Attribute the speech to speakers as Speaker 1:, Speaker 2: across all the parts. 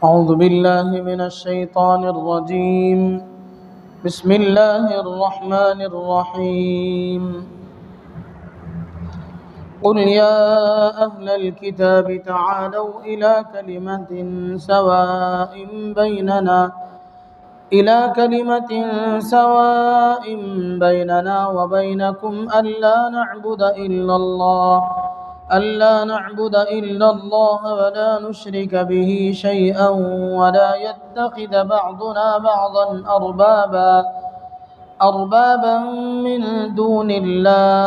Speaker 1: أعوذ بالله من الشيطان الرجيم. بسم الله الرحمن الرحيم. قل يا أهل الكتاب تعالوا إلى كلمة سواء بيننا وبينكم ألا نعبد إلا الله ولا نشرك به شيئا ولا يتخذ بعضنا بعضا أربابا من دون الله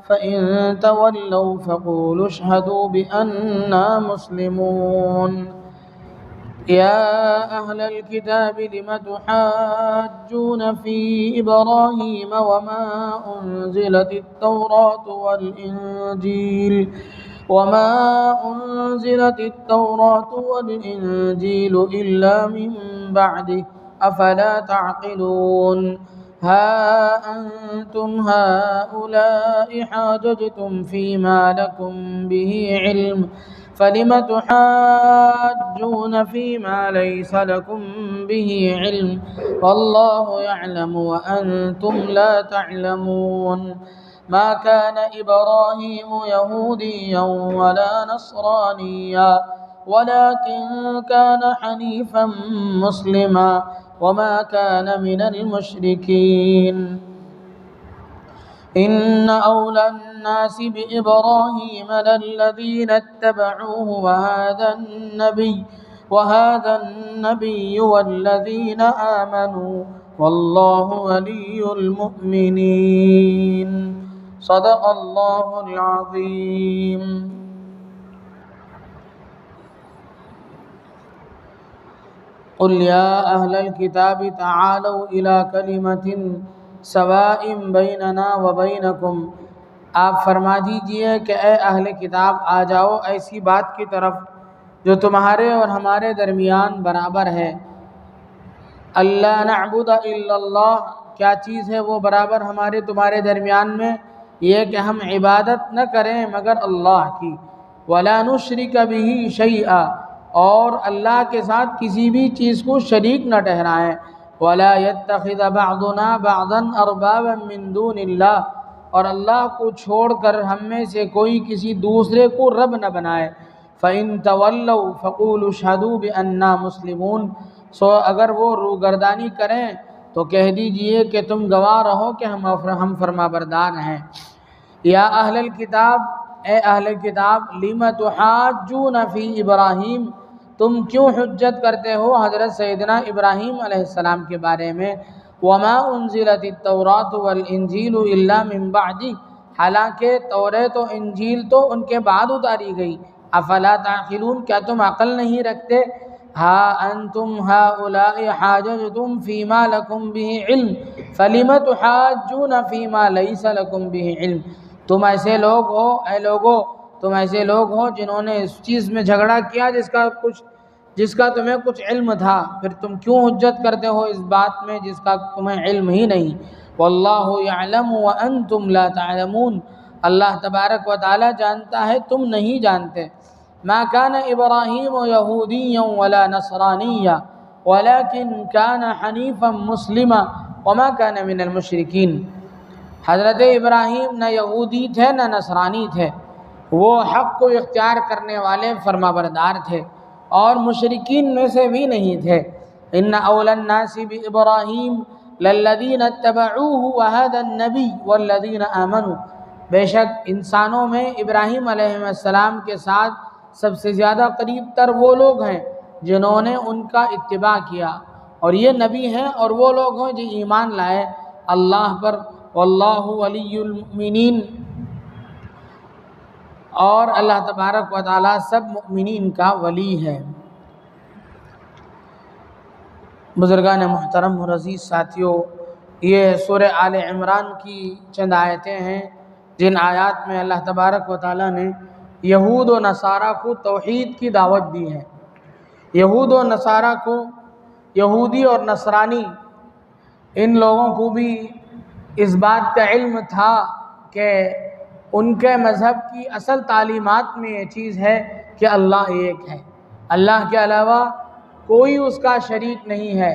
Speaker 1: فإن تولوا فقولوا اشهدوا بأننا مسلمون. يا أهل الكتاب لم تحاجون في إبراهيم وما أنزلت التوراة والإنجيل إلا من بعده أفلا تعقلون. ها أنتم هؤلاء حاججتم فيما لكم به علم فلم تحاجون فيما ليس لكم به علم والله يعلم وأنتم لا تعلمون. ما كان إبراهيم يهوديا ولا نصرانيا ولكن كان حنيفا مسلما وما كان من المشركين. إن أولى الناس بإبراهيم للذين اتبعوه وهذا النبي والذين آمنوا والله ولي المؤمنين. صدق الله العظيم. قل يا أهل الكتاب تعالوا إلى كلمة سواء بیننا و بینکم. آپ فرما دیجئے کہ اے اہل کتاب آ جاؤ ایسی بات کی طرف جو تمہارے اور ہمارے درمیان برابر ہے. اللہ نعبد الا اللہ، کیا چیز ہے وہ برابر ہمارے تمہارے درمیان میں؟ یہ کہ ہم عبادت نہ کریں مگر اللہ کی. ولا نشرک بہ شیئا، اور اللہ کے ساتھ کسی بھی چیز کو شریک نہ ٹھہرائیں. ولا يتخذ بعضنا بعضا اربابا من دون اللہ، اور اللہ کو چھوڑ کر ہم میں سے کوئی کسی دوسرے کو رب نہ بنائے. فإن تولوا فقولوا اشهدوا بأننا مسلمون، سو اگر وہ روگردانی کریں تو کہہ دیجئے کہ تم گواہ رہو کہ ہم فرما بردار ہیں. یا اہل الکتاب، اے اہل کتاب، لم تحاجون فی ابراہیم، تم کیوں حجت کرتے ہو حضرت سیدنا ابراہیم علیہ السلام کے بارے میں؟ وما انزلت التوراۃ والانجیل الا من بعدہ، حالانکہ توریت و انجیل تو ان کے بعد اتاری گئی. افلا تعقلون، کیا تم عقل نہیں رکھتے؟ ہا انتم ہؤلاء حاججتم فیما لکم بہ علم فلم تحاجون فیما لیس لکم بہ علم. تم ایسے لوگ ہو جنہوں نے اس چیز میں جھگڑا کیا جس کا تمہیں کچھ علم تھا، پھر تم کیوں حجت کرتے ہو اس بات میں جس کا تمہیں علم ہی نہیں. واللہ یعلم وانتم لا تعلمون، اللہ تبارک و تعالی جانتا ہے تم نہیں جانتے. ما كان ابراہیم یہودیا ولا نصرانیا ولكن كان حنیفا مسلما وما كان من المشرکین. حضرت ابراہیم نہ یہودی تھے نہ نصرانی تھے، وہ حق کو اختیار کرنے والے فرما بردار تھے اور مشرکین میں سے بھی نہیں تھے. ان اولی الناس بابراہیم للذین اتبعوہ وہذا النبی والذین آمنوا، بے شک انسانوں میں ابراہیم علیہ السلام کے ساتھ سب سے زیادہ قریب تر وہ لوگ ہیں جنہوں نے ان کا اتباع کیا، اور یہ نبی ہیں اور وہ لوگ ہیں جو ایمان لائے اللہ پر. واللہ ولی المؤمنین، اور اللہ تبارک و تعالی سب مؤمنین کا ولی ہے. بزرگان محترم اور عزیز ساتھیوں، یہ سورہ آل عمران کی چند آیتیں ہیں جن آیات میں اللہ تبارک و تعالی نے یہود و نصارہ کو توحید کی دعوت دی ہے. یہود و نصارہ کو، یہودی اور نصرانی، ان لوگوں کو بھی اس بات کا علم تھا کہ ان کے مذہب کی اصل تعلیمات میں یہ چیز ہے کہ اللہ ایک ہے، اللہ کے علاوہ کوئی اس کا شریک نہیں ہے،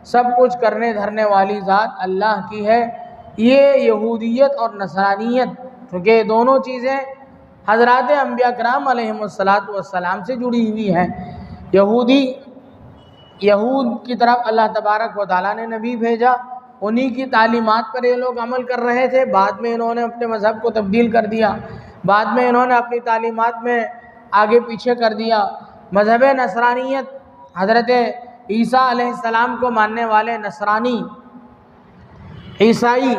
Speaker 1: سب کچھ کرنے دھرنے والی ذات اللہ کی ہے۔ یہ یہودیت اور نصرانیت، کیونکہ دونوں چیزیں حضرات انبیاء کرام علیہم السلام سے جڑی ہوئی ہیں۔ یہود کی طرف اللہ تبارک و تعالیٰ نے نبی بھیجا، انہی کی تعلیمات پر یہ لوگ عمل کر رہے تھے، بعد میں انہوں نے اپنے مذہب کو تبدیل کر دیا، بعد میں انہوں نے اپنی تعلیمات میں آگے پیچھے کر دیا۔ مذہب نصرانیت، حضرت عیسیٰ علیہ السلام کو ماننے والے نصرانی عیسائی،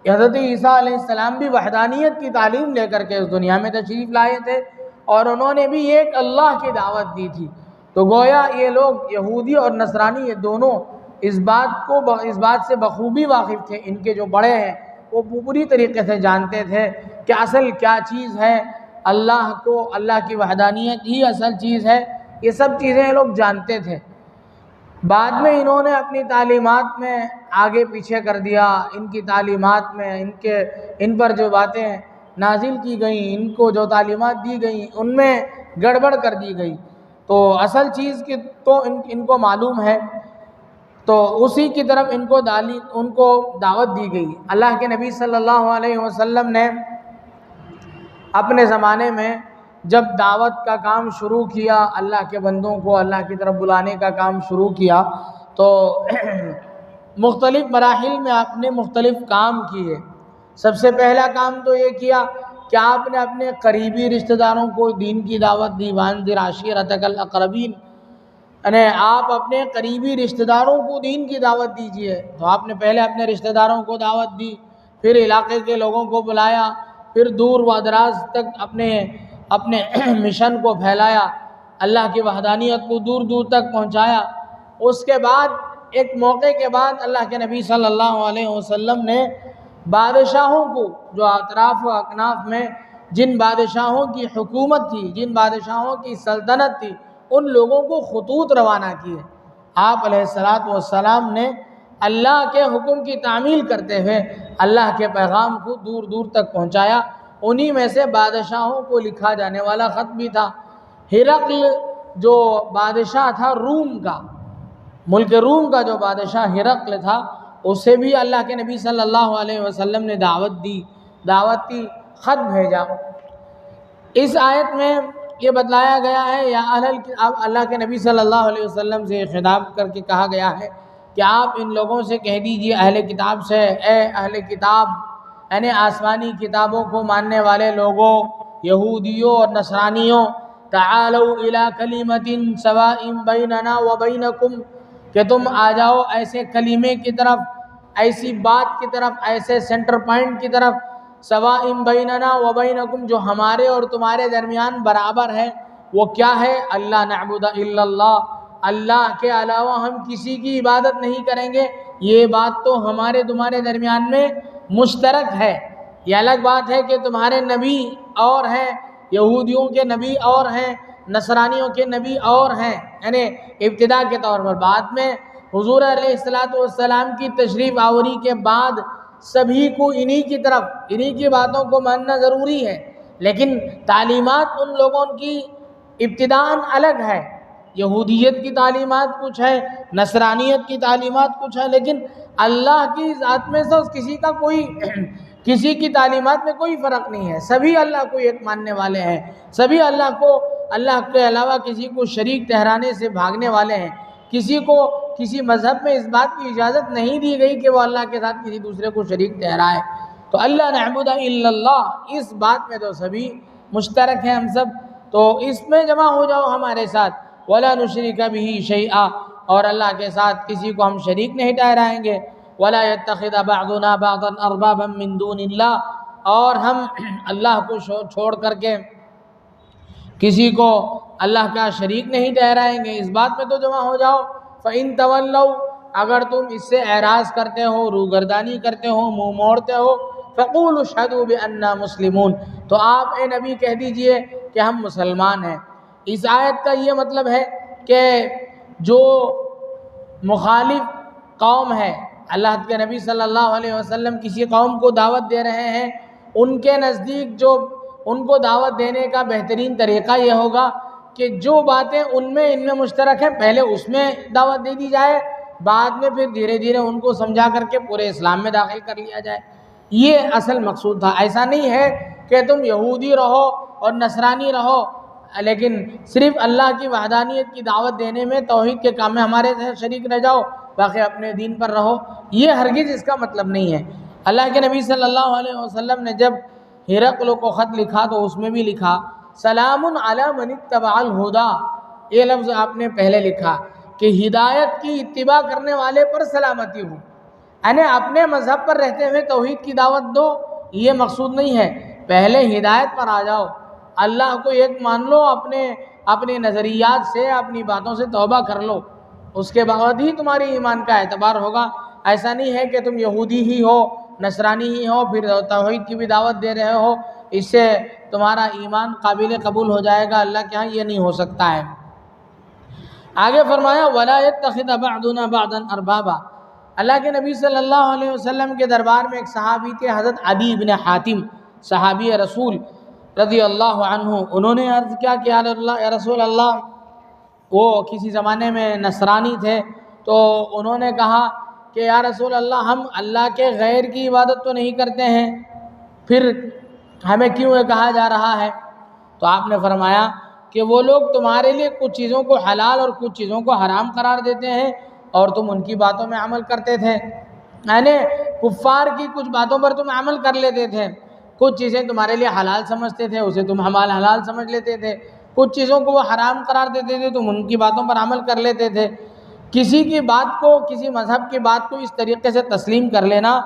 Speaker 1: حضرت عیسیٰ علیہ السلام بھی وحدانیت کی تعلیم لے کر کے اس دنیا میں تشریف لائے تھے، اور انہوں نے بھی ایک اللہ کی دعوت دی تھی۔ تو گویا یہ لوگ یہودی اور نصرانی یہ دونوں اس بات سے بخوبی واقف تھے، ان کے جو بڑے ہیں وہ پوری طریقے سے جانتے تھے کہ اصل کیا چیز ہے، اللہ کی وحدانیت ہی اصل چیز ہے، یہ سب چیزیں یہ لوگ جانتے تھے۔ بعد میں انہوں نے اپنی تعلیمات میں آگے پیچھے کر دیا، ان کی تعلیمات میں ان پر جو باتیں نازل کی گئیں، ان کو جو تعلیمات دی گئیں، ان میں گڑبڑ کر دی گئی۔ تو اصل چیز کی تو ان کو معلوم ہے، تو اسی کی طرف ان کو دعوت دی گئی۔ اللہ کے نبی صلی اللہ علیہ وسلم نے اپنے زمانے میں جب دعوت کا کام شروع کیا، اللہ کے بندوں کو اللہ کی طرف بلانے کا کام شروع کیا، تو مختلف مراحل میں آپ نے مختلف کام کیے۔ سب سے پہلا کام تو یہ کیا کہ آپ نے اپنے قریبی رشتہ داروں کو دین کی دعوت دی، وانذر عشیرتک الاقربین، یعنی آپ اپنے قریبی رشتہ داروں کو دین کی دعوت دیجئے۔ تو آپ نے پہلے اپنے رشتہ داروں کو دعوت دی، پھر علاقے کے لوگوں کو بلایا، پھر دور و دراز تک اپنے مشن کو پھیلایا، اللہ کی وحدانیت کو دور دور تک پہنچایا۔ اس کے بعد ایک موقع کے بعد اللہ کے نبی صلی اللہ علیہ وسلم نے بادشاہوں کو، جو اطراف و اکناف میں جن بادشاہوں کی حکومت تھی، جن بادشاہوں کی سلطنت تھی، ان لوگوں کو خطوط روانہ کیے۔ آپ علیہ السلام نے اللہ کے حکم کی تعمیل کرتے ہوئے اللہ کے پیغام کو دور دور تک پہنچایا۔ انہی میں سے بادشاہوں کو لکھا جانے والا خط بھی تھا۔ ہرقل جو بادشاہ تھا روم کا، ملک روم کا جو بادشاہ ہرقل تھا، اسے بھی اللہ کے نبی صلی اللہ علیہ وسلم نے دعوت دی، خط بھیجا۔ اس آیت میں یہ بتلایا گیا ہے، یا اللہ کے نبی صلی اللہ علیہ وسلم سے خطاب کر کے کہا گیا ہے کہ آپ ان لوگوں سے کہہ دیجئے، اہل کتاب سے، اے اہل کتاب، یعنی آسمانی کتابوں کو ماننے والے لوگوں، یہودیوں اور نصرانیوں، تعالوا الی کلمۃ سواء بیننا وبینکم، کہ تم آ جاؤ ایسے کلمے کی طرف، ایسی بات کی طرف، ایسے سینٹر پوائنٹ کی طرف، سواء بیننا وبینکم، جو ہمارے اور تمہارے درمیان برابر ہے۔ وہ کیا ہے؟ اللہ نعبد الا اللہ، اللہ کے علاوہ ہم کسی کی عبادت نہیں کریں گے۔ یہ بات تو ہمارے تمہارے درمیان میں مشترک ہے۔ یہ الگ بات ہے کہ تمہارے نبی اور ہیں، یہودیوں کے نبی اور ہیں، نصرانیوں کے نبی اور ہیں، یعنی ابتدا کے طور پر۔ بعد میں حضور علیہ السلام کی تشریف آوری کے بعد سبھی کو انہی کی طرف، انہی کی باتوں کو ماننا ضروری ہے، لیکن تعلیمات ان لوگوں کی ابتداءً الگ ہے۔ یہودیت کی تعلیمات کچھ ہے، نصرانیت کی تعلیمات کچھ ہے، لیکن اللہ کی ذات میں سے کسی کی تعلیمات میں کوئی فرق نہیں ہے۔ سبھی اللہ کو ایک ماننے والے ہیں، سبھی اللہ کے علاوہ کسی کو شریک ٹھہرانے سے بھاگنے والے ہیں۔ کسی مذہب میں اس بات کی اجازت نہیں دی گئی کہ وہ اللہ کے ساتھ کسی دوسرے کو شریک ٹھہرائے۔ تو اللہ نعبد الا اللہ، اس بات میں تو سبھی مشترک ہیں ہم سب، تو اس میں جمع ہو جاؤ ہمارے ساتھ۔ ولا نشرک بہ شیئا، اور اللہ کے ساتھ کسی کو ہم شریک نہیں ٹھہرائیں گے۔ ولا يتخذ بعضنا بعضا اربابا من دون اللہ، اور ہم اللہ کو چھوڑ کر کے کسی کو اللہ کا شریک نہیں ٹھہرائیں گے۔ اس بات میں تو جمع ہو جاؤ۔ فَإِن تَوَلَّوْا، اگر تم اس سے اعراض کرتے ہو، روگردانی کرتے ہو، منہ موڑتے ہو، فَقُولُوا اشْهَدُوا بِأَنَّا مُسْلِمُونَ، تو آپ اے نبی کہہ دیجئے کہ ہم مسلمان ہیں۔ اس آیت کا یہ مطلب ہے کہ جو مخالف قوم ہے، اللہ کے نبی صلی اللہ علیہ وسلم کسی قوم کو دعوت دے رہے ہیں، ان کے نزدیک جو ان کو دعوت دینے کا بہترین طریقہ یہ ہوگا کہ جو باتیں ان میں مشترک ہیں پہلے اس میں دعوت دے دی جائے، بعد میں پھر دھیرے دھیرے ان کو سمجھا کر کے پورے اسلام میں داخل کر لیا جائے۔ یہ اصل مقصود تھا۔ ایسا نہیں ہے کہ تم یہودی رہو اور نصرانی رہو لیکن صرف اللہ کی وحدانیت کی دعوت دینے میں، توحید کے کام میں ہمارے شریک رہ جاؤ، باقی اپنے دین پر رہو، یہ ہرگز اس کا مطلب نہیں ہے۔ اللہ کے نبی صلی اللہ علیہ وسلم نے جب ہرقل کو خط لکھا تو اس میں بھی لکھا سلام علی من اتبع الہدا، یہ لفظ آپ نے پہلے لکھا کہ ہدایت کی اتباع کرنے والے پر سلامتی ہو، یعنی اپنے مذہب پر رہتے ہوئے توحید کی دعوت دو، یہ مقصود نہیں ہے، پہلے ہدایت پر آ جاؤ، اللہ کو ایک مان لو، اپنے نظریات سے، اپنی باتوں سے توبہ کر لو، اس کے بعد ہی تمہاری ایمان کا اعتبار ہوگا۔ ایسا نہیں ہے کہ تم یہودی ہی ہو، نصرانی ہی ہو، پھر توحید کی بھی دعوت دے رہے ہو، اس سے تمہارا ایمان قابل قبول ہو جائے گا اللہ کے ہاں، یہ نہیں ہو سکتا ہے۔ آگے فرمایا وَلَا يَتَّخِذَ بَعْضُنَا بَعْضًا أَرْبَابًا، اللہ کے نبی صلی اللہ علیہ وسلم کے دربار میں ایک صحابی تھے حضرت عدی بن حاتم، صحابی رسول رضی اللہ عنہ، انہوں نے عرض کیا کہ یا رسول اللہ، وہ کسی زمانے میں نصرانی تھے، تو انہوں نے کہا کہ یا رسول اللہ ہم اللہ کے غیر کی عبادت تو نہیں کرتے ہیں، پھر ہمیں کیوں یہ کہا جا رہا ہے؟ تو آپ نے فرمایا کہ وہ لوگ تمہارے لیے کچھ چیزوں کو حلال اور کچھ چیزوں کو حرام قرار دیتے ہیں اور تم ان کی باتوں میں عمل کرتے تھے، یعنی کفار کی کچھ باتوں پر تم عمل کر لیتے تھے، کچھ چیزیں تمہارے لیے حلال سمجھتے تھے، اسے تم حلال سمجھ لیتے تھے، کچھ چیزوں کو وہ حرام قرار دیتے تھے، تم ان کی باتوں پر عمل کر لیتے تھے۔ کسی کی بات کو، کسی مذہب کی بات کو اس طریقے سے تسلیم کر لینا،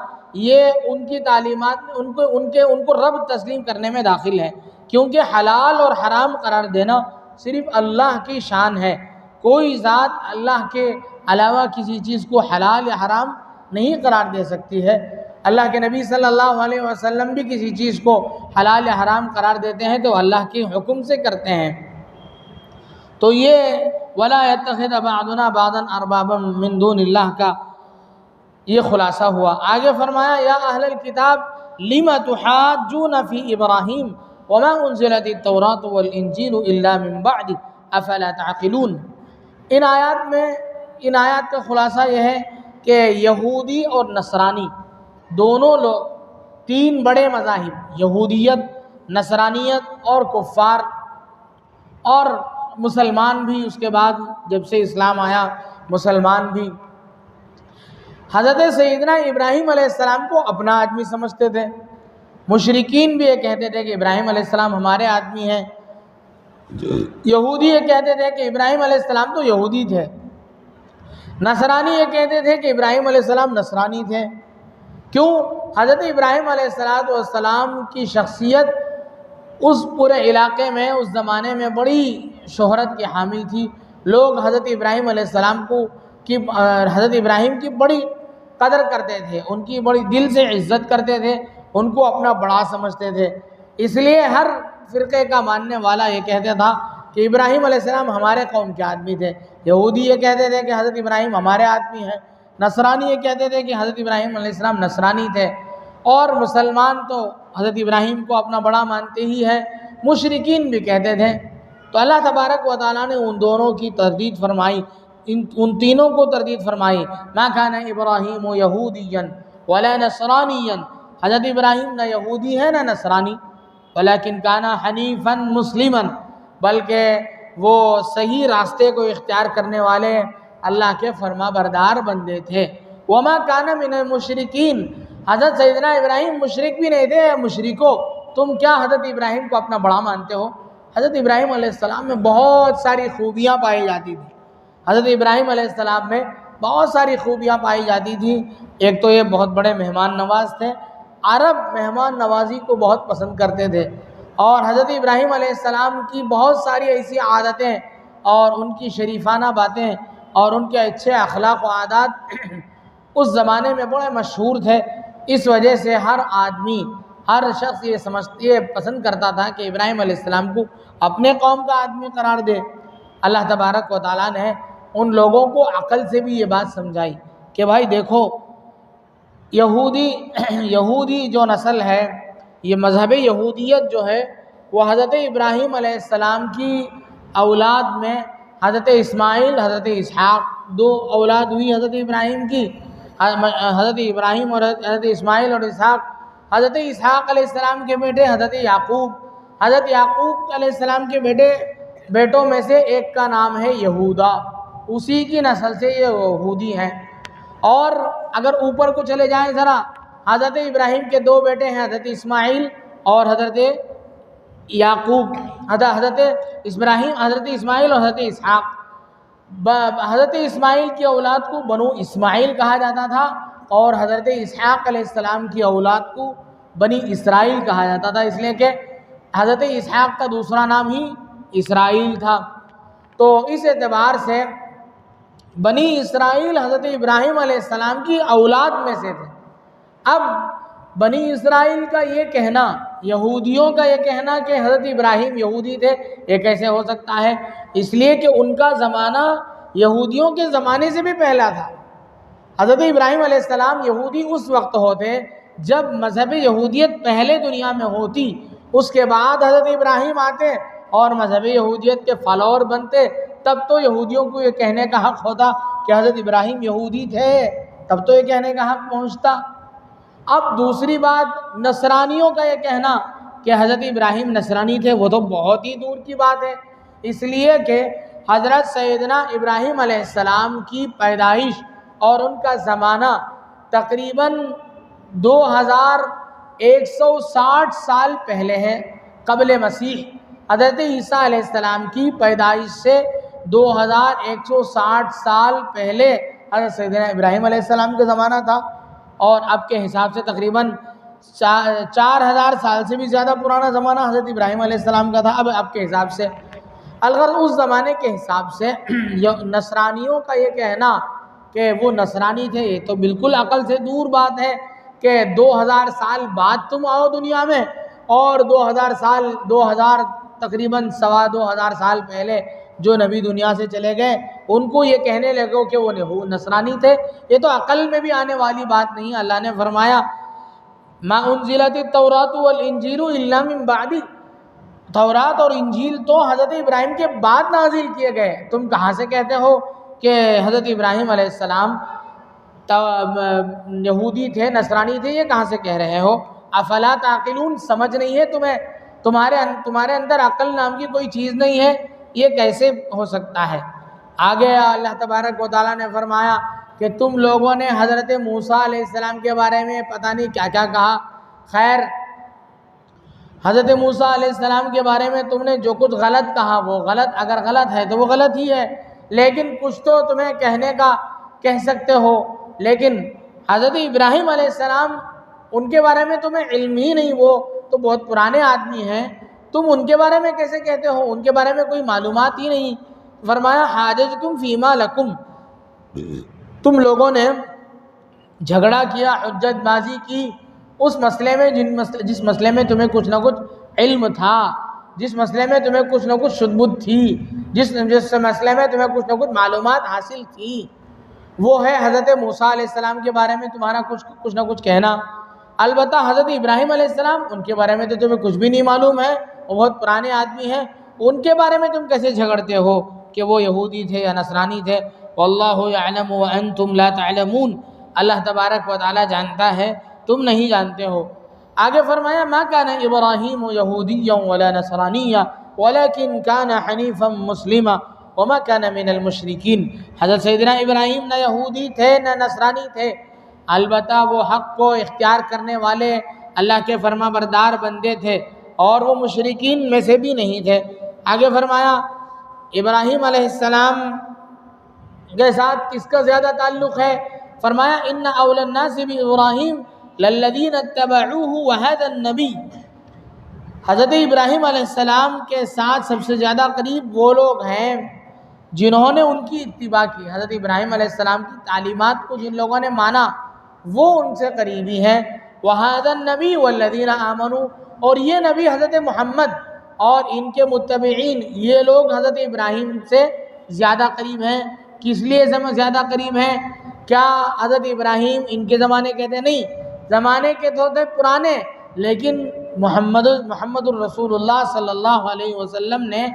Speaker 1: یہ ان کی تعلیمات میں ان کو رب تسلیم کرنے میں داخل ہے، کیونکہ حلال اور حرام قرار دینا صرف اللہ کی شان ہے، کوئی ذات اللہ کے علاوہ کسی چیز کو حلال یا حرام نہیں قرار دے سکتی ہے۔ اللہ کے نبی صلی اللہ علیہ وسلم بھی کسی چیز کو حلال یا حرام قرار دیتے ہیں تو اللہ کے حکم سے کرتے ہیں۔ تو یہ وَلَا يَتَّخِذَ بَعْضُنَا بَعْضًا أَرْبَابًا مِّن دُونِ اللَّهِ کا یہ خلاصہ ہوا۔ آگے فرمایا یا اہل الکتاب لِمَ تُحَاجُّونَ فِي إِبْرَاهِيمَ وَمَا أُنزِلَتِ التَّوْرَاةُ وَالْإِنجِيلُ إِلَّا مِن بَعْدِهِ أَفَلَا تَعْقِلُونَ۔ ان آیات کا خلاصہ یہ ہے کہ یہودی اور نصرانی دونوں لوگ، تین بڑے مذاہب، یہودیت، نصرانیت اور کفار، اور مسلمان بھی اس کے بعد جب سے اسلام آیا مسلمان بھی، حضرت سیدنا ابراہیم علیہ السلام کو اپنا آدمی سمجھتے تھے۔ مشرکین بھی یہ کہتے تھے کہ ابراہیم علیہ السلام ہمارے آدمی ہیں، یہودی یہ کہتے تھے کہ ابراہیم علیہ السلام تو یہودی تھے، نصرانی یہ کہتے تھے کہ ابراہیم علیہ السلام نصرانی تھے۔ کیوں؟ حضرت ابراہیم علیہ السلام کی شخصیت اس پورے علاقے میں، اس زمانے میں بڑی شہرت کی حامل تھی، لوگ حضرت ابراہیم علیہ السلام حضرت ابراہیم کی بڑی قدر کرتے تھے، ان کی بڑی دل سے عزت کرتے تھے، ان کو اپنا بڑا سمجھتے تھے، اس لیے ہر فرقے کا ماننے والا یہ کہتا تھا کہ ابراہیم علیہ السلام ہمارے قوم کے آدمی تھے۔ یہودی یہ کہتے تھے کہ حضرت ابراہیم ہمارے آدمی ہیں، نصرانی یہ کہتے تھے کہ حضرت ابراہیم علیہ السلام نصرانی تھے، اور مسلمان تو حضرت ابراہیم کو اپنا بڑا مانتے ہی ہے، مشرکین بھی کہتے تھے۔ تو اللہ تبارک و تعالیٰ نے ان دونوں کی تردید فرمائی، ان تینوں کو تردید فرمائی۔ ما کان ابراہیم یہودیا ولا نصرانیا، حضرت ابراہیم نہ یہودی ہے نہ نصرانی، ولکن کان حنیفا مسلما، بلکہ وہ صحیح راستے کو اختیار کرنے والے اللہ کے فرما بردار بندے تھے۔ وما کان من المشرکین، حضرت سیدنا ابراہیم مشرک بھی نہیں تھے۔ مشرکو، تم کیا حضرت ابراہیم کو اپنا بڑا مانتے ہو؟ حضرت ابراہیم علیہ السلام میں بہت ساری خوبیاں پائی جاتی تھیں، حضرت ابراہیم علیہ السلام میں بہت ساری خوبیاں پائی جاتی تھیں۔ ایک تو یہ بہت بڑے مہمان نواز تھے، عرب مہمان نوازی کو بہت پسند کرتے تھے، اور حضرت ابراہیم علیہ السلام کی بہت ساری ایسی عادتیں اور ان کی شریفانہ باتیں اور ان کے اچھے اخلاق و عادات اس زمانے میں بڑے مشہور تھے۔ اس وجہ سے ہر آدمی، ہر شخص یہ پسند کرتا تھا کہ ابراہیم علیہ السلام کو اپنے قوم کا آدمی قرار دے۔ اللہ تبارک و تعالیٰ نے ان لوگوں کو عقل سے بھی یہ بات سمجھائی کہ بھائی دیکھو، یہودی جو نسل ہے، یہ مذہب یہودیت جو ہے وہ حضرت ابراہیم علیہ السلام کی اولاد میں حضرت اسماعیل حضرت اسحاق 2 اولاد ہوئی حضرت ابراہیم کی، حضرت ابراہیم اور حضرت اسماعیل اور اسحاق۔ حضرت اسحاق علیہ السلام کے بیٹے حضرت یعقوب، حضرت یعقوب علیہ السلام کے بیٹوں میں سے ایک کا نام ہے یہودا، اسی کی نسل سے یہ یہودی ہیں۔ اور اگر اوپر کو چلے جائیں ذرا، حضرت ابراہیم کے 2 بیٹے ہیں حضرت اسماعیل اور حضرت یعقوب، حضرت اسماعیل اور حضرت اسحاق۔ حضرت اسماعیل کی اولاد کو بنو اسماعیل کہا جاتا تھا، اور حضرت اسحاق علیہ السلام کی اولاد کو بنی اسرائیل کہا جاتا تھا، اس لیے کہ حضرت اسحاق کا دوسرا نام ہی اسرائیل تھا۔ تو اس اعتبار سے بنی اسرائیل حضرت ابراہیم علیہ السلام کی اولاد میں سے تھے۔ اب بنی اسرائیل کا یہ کہنا، یہودیوں کا یہ کہنا کہ حضرت ابراہیم یہودی تھے، یہ کیسے ہو سکتا ہے؟ اس لیے کہ ان کا زمانہ یہودیوں کے زمانے سے بھی پہلا تھا۔ حضرت ابراہیم علیہ السلام یہودی اس وقت ہوتے جب مذہب یہودیت پہلے دنیا میں ہوتی، اس کے بعد حضرت ابراہیم آتے اور مذہب یہودیت کے فالوور بنتے، تب تو یہودیوں کو یہ کہنے کا حق ہوتا کہ حضرت ابراہیم یہودی تھے، تب تو یہ کہنے کا حق پہنچتا۔ اب دوسری بات، نصرانیوں کا یہ کہنا کہ حضرت ابراہیم نصرانی تھے، وہ تو بہت ہی دور کی بات ہے، اس لیے کہ حضرت سیدنا ابراہیم علیہ السلام کی پیدائش اور ان کا زمانہ تقریباً 2160 سال پہلے ہے قبل مسیح۔ حضرت عیسیٰ علیہ السلام کی پیدائش سے 2160 سال پہلے حضرت سیدنا ابراہیم علیہ السلام کا زمانہ تھا، اور اب کے حساب سے تقریباً 4000 سال سے بھی زیادہ پرانا زمانہ حضرت ابراہیم علیہ السلام کا تھا اب کے حساب سے۔ الغرض اس زمانے کے حساب سے نصرانیوں کا یہ کہنا کہ وہ نصرانی تھے، یہ تو بالکل عقل سے دور بات ہے کہ 2000 سال بعد تم آؤ دنیا میں، اور 2000 تقریباً 2500 سال پہلے جو نبی دنیا سے چلے گئے ان کو یہ کہنے لگو کہ وہ نصرانی تھے، یہ تو عقل میں بھی آنے والی بات نہیں۔ اللہ نے فرمایا ما انزلت التوراۃ والانجیل الا من بعدی، تورات اور انجیل تو حضرت ابراہیم کے بعد نازل کیے گئے، تم کہاں سے کہتے ہو کہ حضرت ابراہیم علیہ السلام یہودی تھے، نصرانی تھے، یہ کہاں سے کہہ رہے ہو؟ افلا تعقلون، سمجھ نہیں ہے تمہیں؟ تمہارے اندر عقل نام کی کوئی چیز نہیں ہے، یہ کیسے ہو سکتا ہے؟ آگے اللہ تبارک و تعالیٰ نے فرمایا کہ تم لوگوں نے حضرت موسیٰ علیہ السلام کے بارے میں پتہ نہیں کیا کیا کہا۔ خیر، حضرت موسیٰ علیہ السلام کے بارے میں تم نے جو کچھ غلط کہا وہ غلط، اگر غلط ہے تو وہ غلط ہی ہے، لیکن کچھ تو تمہیں کہنے کا کہہ سکتے ہو۔ لیکن حضرت ابراہیم علیہ السلام، ان کے بارے میں تمہیں علم ہی نہیں، وہ تو بہت پرانے آدمی ہیں، تم ان کے بارے میں کیسے کہتے ہو؟ ان کے بارے میں کوئی معلومات ہی نہیں۔ فرمایا حاججتم فیما لکم، تم لوگوں نے جھگڑا کیا، حجت بازی کی اس مسئلے میں جس مسئلے میں تمہیں کچھ نہ کچھ علم تھا، جس مسئلے میں تمہیں کچھ نہ کچھ شدت تھی، جس مسئلے میں تمہیں کچھ نہ کچھ معلومات حاصل تھی، وہ ہے حضرت موسیٰ علیہ السلام کے بارے میں تمہارا کچھ نہ کچھ کہنا۔ البتہ حضرت ابراہیم علیہ السلام، ان کے بارے میں تو تمہیں کچھ بھی نہیں معلوم ہے، وہ بہت پرانے آدمی ہیں، ان کے بارے میں تم کیسے جھگڑتے ہو کہ وہ یہودی تھے یا نصرانی تھے؟ واللہ یعلم وانتم لا تعلمون، اللہ تبارک و تعالی جانتا ہے، تم نہیں جانتے ہو۔ آگے فرمایا ما کان ابراہیم یہودیا ولا نصرانیا ولکن کان حنیفا مسلما وما کان من المشرکین، حضرت سیدنا ابراہیم نہ یہودی تھے نہ نصرانی تھے، البتہ وہ حق کو اختیار کرنے والے اللہ کے فرما بردار بندے تھے، اور وہ مشرکین میں سے بھی نہیں تھے۔ آگے فرمایا ابراہیم علیہ السلام کے ساتھ کس کا زیادہ تعلق ہے؟ فرمایا ان اول الناس بابراہیم للذین اتبعوه وهذا النبی، حضرت ابراہیم علیہ السلام کے ساتھ سب سے زیادہ قریب وہ لوگ ہیں جنہوں نے ان کی اتباع کی، حضرت ابراہیم علیہ السلام کی تعلیمات کو جن لوگوں نے مانا وہ ان سے قریبی ہیں۔ وهذا النبی والذین آمنوا، اور یہ نبی حضرت محمد اور ان کے متبعین، یہ لوگ حضرت ابراہیم سے زیادہ قریب ہیں۔ کس لیے زیادہ قریب ہیں؟ کیا حضرت ابراہیم ان کے زمانے کے تھے؟ نہیں، زمانے کے تو تھے پرانے، لیکن محمد الرسول اللہ صلی اللہ علیہ وسلم نے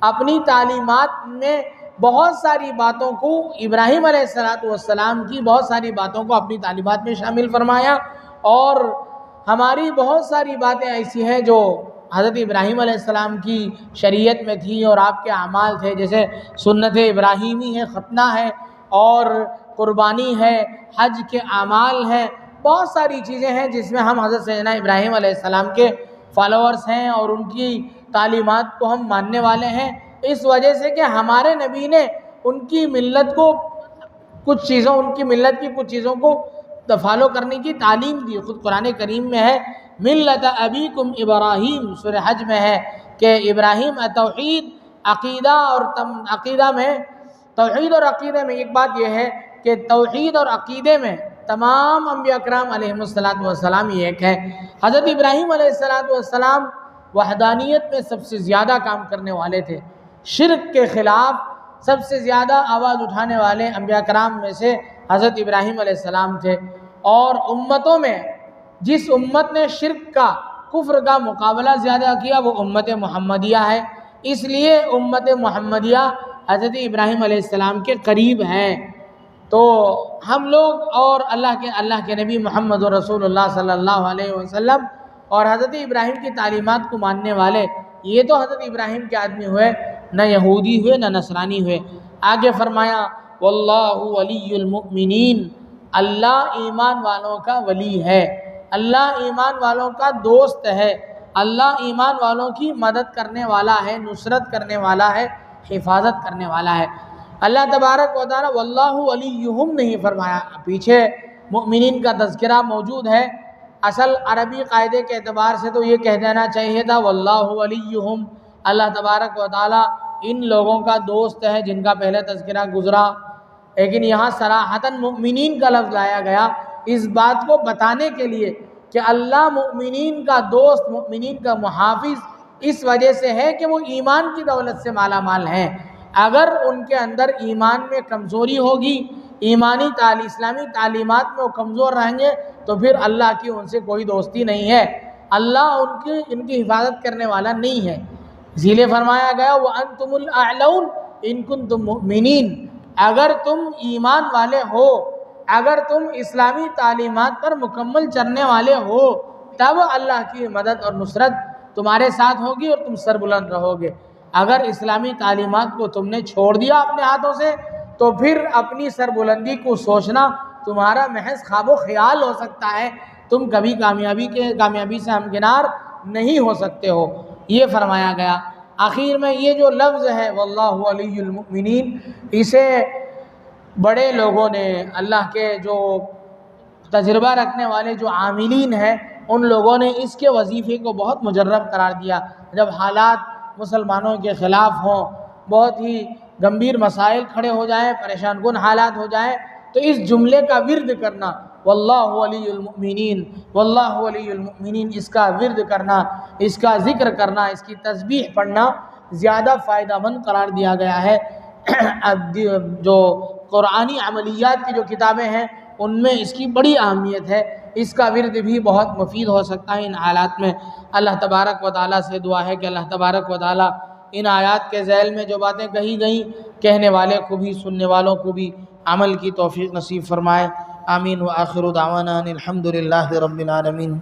Speaker 1: اپنی تعلیمات میں بہت ساری باتوں کو ابراہیم علیہ السلام کی بہت ساری باتوں کو اپنی تعلیمات میں شامل فرمایا، اور ہماری بہت ساری باتیں ایسی ہیں جو حضرت ابراہیم علیہ السلام کی شریعت میں تھی اور آپ کے اعمال تھے، جیسے سنت ابراہیمی ہے، ختنہ ہے، اور قربانی ہے، حج کے اعمال ہیں، بہت ساری چیزیں ہیں جس میں ہم حضرت سیدنا ابراہیم علیہ السلام کے فالوورز ہیں اور ان کی تعلیمات کو ہم ماننے والے ہیں، اس وجہ سے کہ ہمارے نبی نے ان کی ملت کو ان کی ملت کی کچھ چیزوں کو فالو کرنے کی تعلیم دی۔ خود قرآن کریم میں ہے ملت ابیکم ابراہیم، سورہ حج میں ہے کہ ابراہیم توحید عقیدہ توحید اور عقیدے میں ایک بات یہ ہے کہ توحید اور عقیدے میں تمام انبیاء اکرام علیہ السلام یہ ایک ہے۔ حضرت ابراہیم علیہ السلام وحدانیت میں سب سے زیادہ کام کرنے والے تھے، شرک کے خلاف سب سے زیادہ آواز اٹھانے والے انبیاء کرام میں سے حضرت ابراہیم علیہ السلام تھے، اور امتوں میں جس امت نے شرک کا کفر کا مقابلہ زیادہ کیا وہ امت محمدیہ ہے، اس لیے امت محمدیہ حضرت ابراہیم علیہ السلام کے قریب ہیں۔ تو ہم لوگ اور اللہ کے نبی محمد رسول اللہ صلی اللہ علیہ وسلم اور حضرت ابراہیم کی تعلیمات کو ماننے والے، یہ تو حضرت ابراہیم کے آدمی ہوئے، نہ یہودی ہوئے نہ نصرانی ہوئے۔ آگے فرمایا واللہ ولی المؤمنین، اللہ ایمان والوں کا ولی ہے، اللہ ایمان والوں کا دوست ہے، اللہ ایمان والوں کی مدد کرنے والا ہے، نصرت کرنے والا ہے، حفاظت کرنے والا ہے۔ اللہ تبارک و تعالی واللہ ولیہم نہیں فرمایا، پیچھے مؤمنین کا تذکرہ موجود ہے۔ اصل عربی قاعدے کے اعتبار سے تو یہ کہہ دینا چاہیے تھا واللہ ولیہم، اللہ تبارک و تعالی ان لوگوں کا دوست ہے جن کا پہلے تذکرہ گزرا، لیکن یہاں صراحتاً مؤمنین کا لفظ لایا گیا اس بات کو بتانے کے لیے کہ اللہ مؤمنین کا دوست، مؤمنین کا محافظ اس وجہ سے ہے کہ وہ ایمان کی دولت سے مالا مال ہیں۔ اگر ان کے اندر ایمان میں کمزوری ہوگی، اسلامی تعلیمات میں وہ کمزور رہیں گے تو پھر اللہ کی ان سے کوئی دوستی نہیں ہے، اللہ ان کی حفاظت کرنے والا نہیں ہے۔ اسی لیے فرمایا گیا وَأَنْتُمُ الْأَعْلَوْنَ إِن كُنتُم مُؤْمِنِينَ، اگر تم ایمان والے ہو، اگر تم اسلامی تعلیمات پر مکمل چلنے والے ہو، تب اللہ کی مدد اور نصرت تمہارے ساتھ ہوگی اور تم سربلند رہو گے۔ اگر اسلامی تعلیمات کو تم نے چھوڑ دیا اپنے ہاتھوں سے تو پھر اپنی سربلندی کو سوچنا تمہارا محض خواب و خیال ہو سکتا ہے، تم کبھی کامیابی سے ہمکنار نہیں ہو سکتے ہو، یہ فرمایا گیا۔ آخر میں یہ جو لفظ ہے واللہ ولی المؤمنین، اسے بڑے لوگوں نے، اللہ کے جو تجربہ رکھنے والے جو عاملین ہیں، ان لوگوں نے اس کے وظیفے کو بہت مجرب قرار دیا۔ جب حالات مسلمانوں کے خلاف ہوں، بہت ہی گمبھیر مسائل کھڑے ہو جائیں، پریشان کن حالات ہو جائیں، تو اس جملے کا ورد کرنا واللہ ولی المؤمنین، واللہ ولی المؤمنین، اس کا ورد کرنا، اس کا ذکر کرنا، اس کی تسبیح پڑھنا زیادہ فائدہ مند قرار دیا گیا ہے۔ جو قرآنی عملیات کی جو کتابیں ہیں ان میں اس کی بڑی اہمیت ہے، اس کا ورد بھی بہت مفید ہو سکتا ہے ان حالات میں۔ اللہ تبارک و تعالیٰ سے دعا ہے کہ اللہ تبارک و تعالیٰ ان آیات کے ذیل میں جو باتیں کہی گئیں، کہنے والے کو بھی سننے والوں کو بھی عمل کی توفیق نصیب فرمائے۔ آمین۔ وآخر دعوانا ان الحمد للہ رب العالمین۔